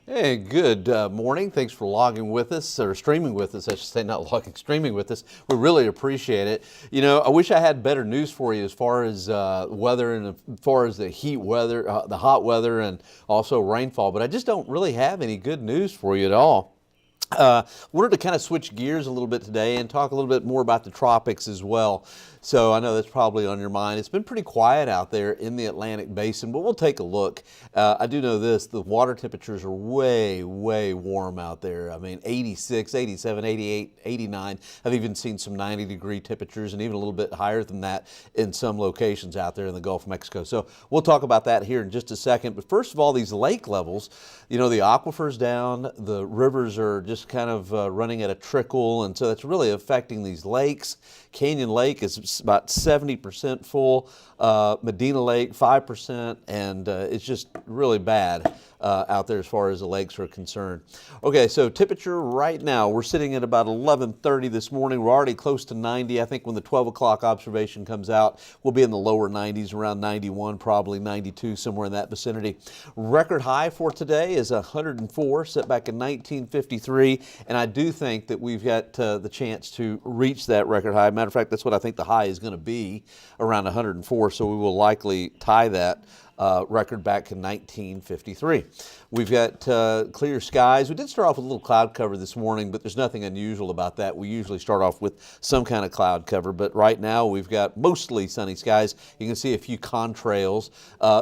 Hey, good morning. Thanks for logging with us, or streaming with us, I should say, not logging, streaming with us. We really appreciate it. You know, I wish I had better news for you as far as weather and as far as the heat weather, the hot weather, and also rainfall, but I just don't really have any good news for you at all. Wanted to kind of switch gears a little bit today and talk a little bit more about the tropics as well. So I know that's probably on your mind. It's been pretty quiet out there in the Atlantic basin, but we'll take a look. I do know this, the water temperatures are way, way warm out there. I mean, 86, 87, 88, 89. I've even seen some 90-degree temperatures and even a little bit higher than that in some locations out there in the Gulf of Mexico. So we'll talk about that here in just a second. But first of all, these lake levels, you know, the aquifer's down, the rivers are just kind of running at a trickle, and so that's really affecting these lakes. Canyon Lake is about 70% full, Medina Lake 5%, and it's just really bad out there as far as the lakes are concerned. Okay, so temperature right now, we're sitting at about 11:30 this morning. We're already close to 90. I think when the 12 o'clock observation comes out, we'll be in the lower 90s, around 91, probably 92, somewhere in that vicinity. Record high for today is 104, set back in 1953, and I do think that we've got the chance to reach that record high. Matter of fact, that's what I think the high is going to be, around 104, so we will likely tie that record back in 1953. We've got clear skies. We did start off with a little cloud cover this morning, but there's nothing unusual about that. We usually start off with some kind of cloud cover, but right now we've got mostly sunny skies. You can see a few contrails.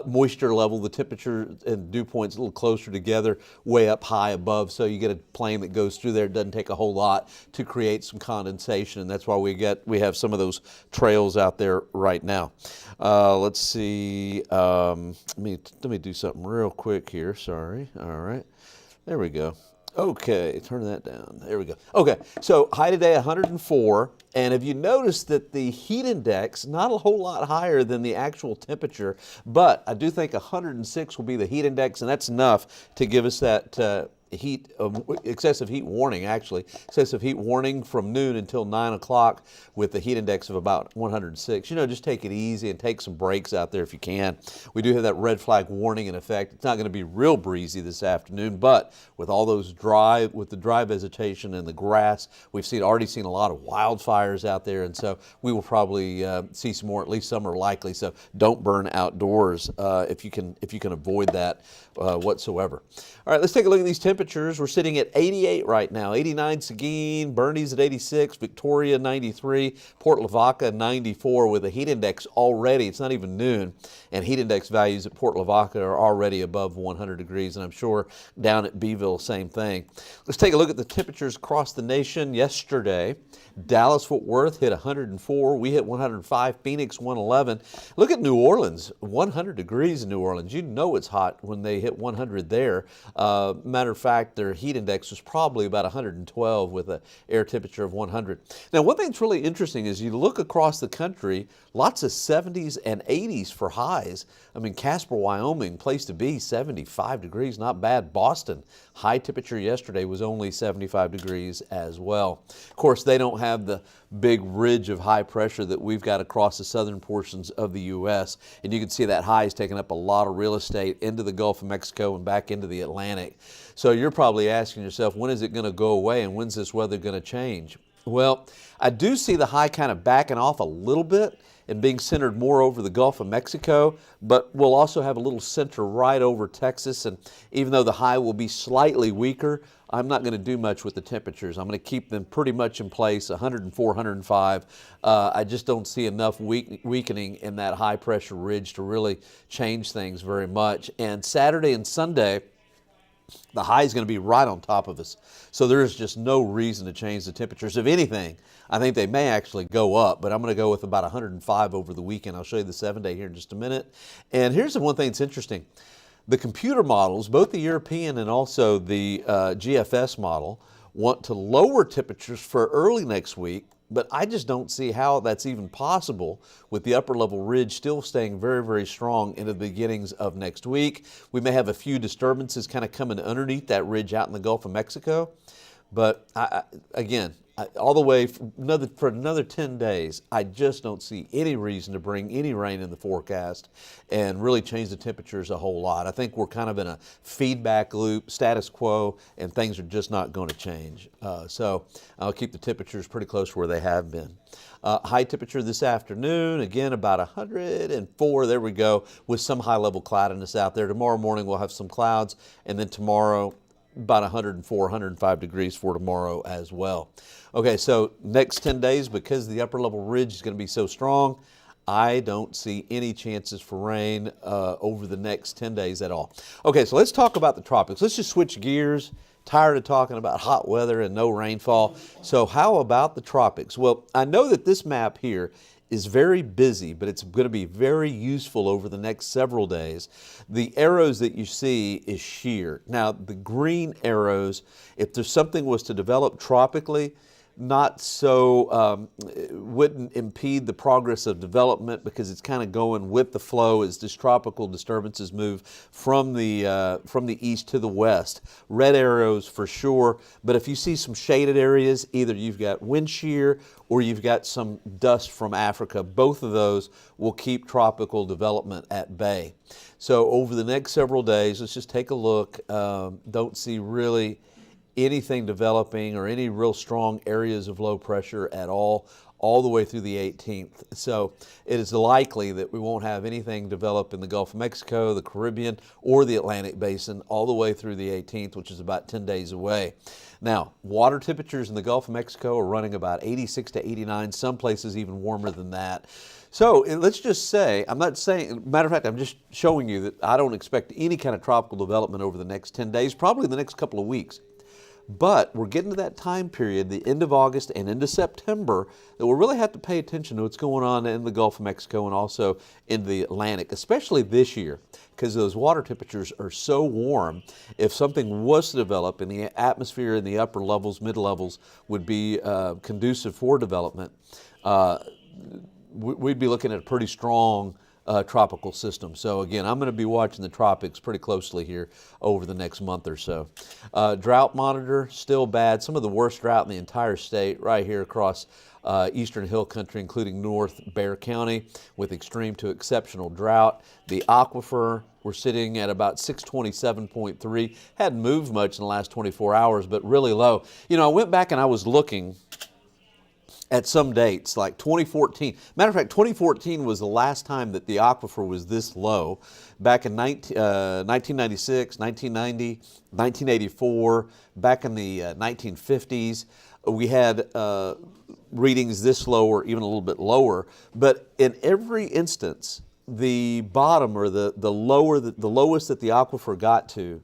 Moisture level, the temperature and dew points a little closer together, way up high above, so you get a plane that goes through there. It doesn't take a whole lot to create some condensation, and that's why we have some of those trails out there right now. Let's see. Let me do something real quick here. Sorry. All right. There we go. Okay, turn that down. There we go. Okay, so high today 104, and have you noticed that the heat index, not a whole lot higher than the actual temperature, but I do think 106 will be the heat index, and that's enough to give us that excessive heat warning, actually. Excessive heat warning from noon until 9 o'clock with the heat index of about 106. You know, just take it easy and take some breaks out there if you can. We do have that red flag warning in effect. It's not going to be real breezy this afternoon, but with all those with the dry vegetation and the grass, we've already seen a lot of wildfires out there, and so we will probably see some more, at least some are likely, so don't burn outdoors if you can avoid that whatsoever. All right, let's take a look at these temperatures. We're sitting at 88 right now, 89 Seguin, Bernie's at 86, Victoria 93, Port Lavaca 94 with a heat index already, it's not even noon, and heat index values at Port Lavaca are already above 100 degrees, and I'm sure down at Beeville, same thing. Let's take a look at the temperatures across the nation yesterday. Dallas-Fort Worth hit 104, we hit 105, Phoenix 111. Look at New Orleans, 100 degrees in New Orleans. You know it's hot when they hit 100 there. Matter of fact, their heat index was probably about 112 with an air temperature of 100. Now, one thing that's really interesting is you look across the country, lots of 70s and 80s for highs. I mean, Casper, Wyoming, place to be, 75 degrees, not bad. Boston, high temperature yesterday was only 75 degrees as well. Of course, they don't have the big ridge of high pressure that we've got across the southern portions of the U.S., and you can see that high is taking up a lot of real estate into the Gulf of Mexico and back into the Atlantic. So you're probably asking yourself, when is it going to go away and when's this weather going to change? Well, I do see the high kind of backing off a little bit and being centered more over the Gulf of Mexico, but we'll also have a little center right over Texas, and even though the high will be slightly weaker, I'm not going to do much with the temperatures. I'm going to keep them pretty much in place, 104, 105. I just don't see enough weakening in that high pressure ridge to really change things very much. And Saturday and Sunday, the high is going to be right on top of us. So there is just no reason to change the temperatures. If anything, I think they may actually go up, but I'm going to go with about 105 over the weekend. I'll show you the 7-day here in just a minute. And here's the one thing that's interesting. The computer models, both the European and also the GFS model, want to lower temperatures for early next week, but I just don't see how that's even possible with the upper level ridge still staying very, very strong into the beginnings of next week. We may have a few disturbances kind of coming underneath that ridge out in the Gulf of Mexico, but again, all the way for another 10 days, I just don't see any reason to bring any rain in the forecast and really change the temperatures a whole lot. I think we're kind of in a feedback loop, status quo, and things are just not going to change. So I'll keep the temperatures pretty close to where they have been. High temperature this afternoon, again about 104, there we go, with some high-level cloudiness out there. Tomorrow morning we'll have some clouds, and then tomorrow about 104, 105 degrees for tomorrow as well. Okay, so next 10 days, because the upper level ridge is going to be so strong, I don't see any chances for rain over the next 10 days at all. Okay, so let's talk about the tropics. Let's just switch gears. Tired of talking about hot weather and no rainfall. So how about the tropics? Well, I know that this map here is very busy, but it's going to be very useful over the next several days. The arrows that you see is shear. Now, the green arrows, if there's something was to develop tropically, not so, wouldn't impede the progress of development because it's kind of going with the flow as these tropical disturbances move from the east to the west. Red arrows for sure, but if you see some shaded areas, either you've got wind shear or you've got some dust from Africa. Both of those will keep tropical development at bay. So over the next several days, let's just take a look. Don't see really anything developing or any real strong areas of low pressure at all the way through the 18th. So it is likely that we won't have anything develop in the Gulf of Mexico, the Caribbean, or the Atlantic Basin all the way through the 18th, which is about 10 days away. Now, water temperatures in the Gulf of Mexico are running about 86 to 89, some places even warmer than that. So let's just say, I'm not saying, matter of fact, I'm just showing you that I don't expect any kind of tropical development over the next 10 days, probably the next couple of weeks. But we're getting to that time period, the end of August and into September, that we'll really have to pay attention to what's going on in the Gulf of Mexico and also in the Atlantic, especially this year, because those water temperatures are so warm. If something was to develop in the atmosphere in the upper levels, mid-levels, would be conducive for development, we'd be looking at a pretty strong tropical system. So again, I'm going to be watching the tropics pretty closely here over the next month or so. Drought monitor, still bad. Some of the worst drought in the entire state right here across eastern hill country, including North Bexar County, with extreme to exceptional drought. The aquifer, we're sitting at about 627.3. Hadn't moved much in the last 24 hours, but really low. You know, I went back and I was looking at some dates, like 2014. Matter of fact, 2014 was the last time that the aquifer was this low. Back in 1996, 1990, 1984, back in the 1950s, we had readings this low or even a little bit lower. But in every instance, the bottom or the lowest that the aquifer got to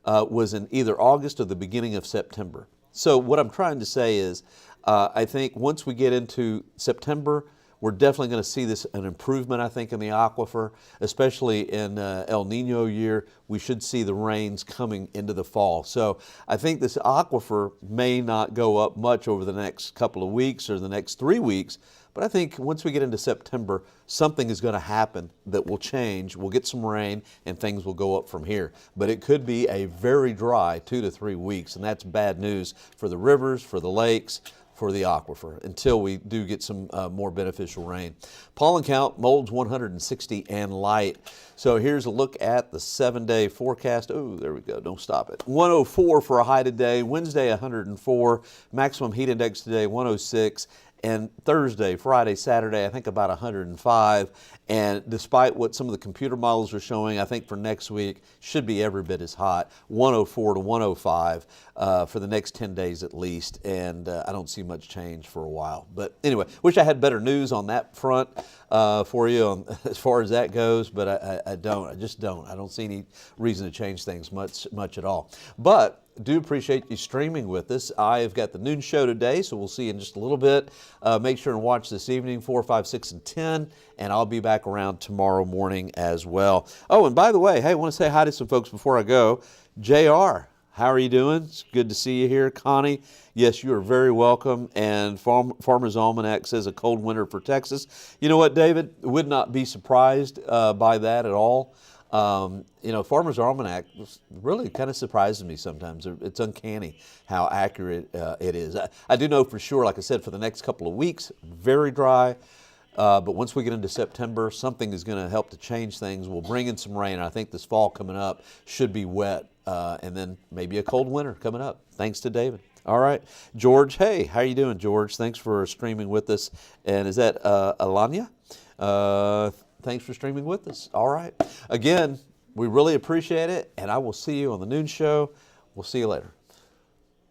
was in either August or the beginning of September. So what I'm trying to say is, I think once we get into September, we're definitely going to see an improvement, I think, in the aquifer, especially in El Nino year. We should see the rains coming into the fall. So I think this aquifer may not go up much over the next couple of weeks or the next 3 weeks, but I think once we get into September, something is going to happen that will change. We'll get some rain and things will go up from here. But it could be a very dry 2 to 3 weeks, and that's bad news for the rivers, for the lakes, for the aquifer, until we do get some more beneficial rain. Pollen count, molds 160 and light. So here's a look at the 7-day forecast. Oh, there we go, don't stop it. 104 for a high today, Wednesday 104, maximum heat index today 106, and Thursday, Friday, Saturday, I think about 105. And despite what some of the computer models are showing, I think for next week should be every bit as hot, 104 to 105 for the next 10 days at least. And I don't see much change for a while. But anyway, wish I had better news on that front for you as far as that goes, but I don't. I just don't. I don't see any reason to change things much at all. But do appreciate you streaming with us. I've got the noon show today, so we'll see you in just a little bit. Make sure and watch this evening, 4, 5, 6, and 10, and I'll be back around tomorrow morning as well. Oh, and by the way, hey, I want to say hi to some folks before I go. JR, how are you doing? It's good to see you here. Connie, yes, you are very welcome. And Farmer's Almanac says a cold winter for Texas. You know what, David? Would not be surprised by that at all. You know, Farmer's Almanac really kind of surprises me sometimes. It's uncanny how accurate it is. I do know for sure, like I said, for the next couple of weeks, very dry. But once we get into September, something is going to help to change things. We'll bring in some rain. I think this fall coming up should be wet, and then maybe a cold winter coming up, thanks to David. All right, George, hey, how you doing, George? Thanks for streaming with us. And is that Alanya? Thanks for streaming with us. All right. Again, we really appreciate it, and I will see you on the noon show. We'll see you later.